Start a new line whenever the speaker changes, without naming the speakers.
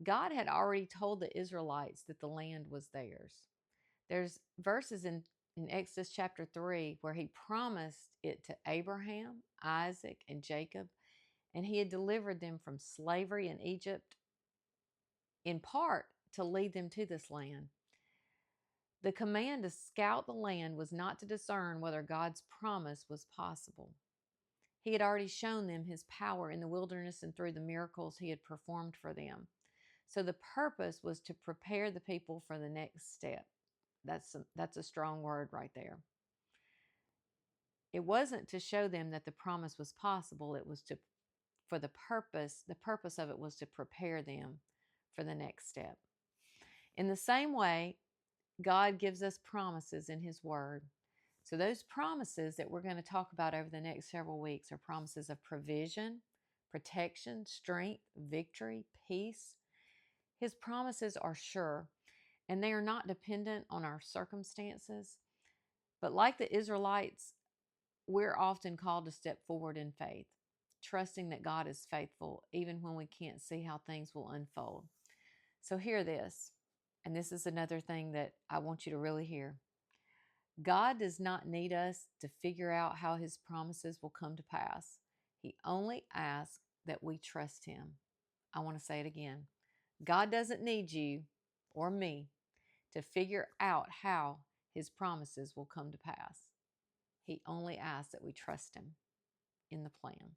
God had already told the Israelites that the land was theirs. There's verses in Exodus chapter 3 where he promised it to Abraham, Isaac, and Jacob, and he had delivered them from slavery in Egypt in part to lead them to this land. The command to scout the land was not to discern whether God's promise was possible. He had already shown them his power in the wilderness and through the miracles he had performed for them. So the purpose was to prepare the people for the next step. That's a strong word right there. It wasn't to show them that the promise was possible. It was the purpose of it was to prepare them for the next step. In the same way, God gives us promises in his word. So those promises that we're going to talk about over the next several weeks are promises of provision, protection, strength, victory, peace. His promises are sure, and they are not dependent on our circumstances. But like the Israelites, we're often called to step forward in faith, trusting that God is faithful even when we can't see how things will unfold. So hear this, and this is another thing that I want you to really hear. God does not need us to figure out how his promises will come to pass. He only asks that we trust him. I want to say it again. God doesn't need you or me to figure out how his promises will come to pass. He only asks that we trust him in the plan.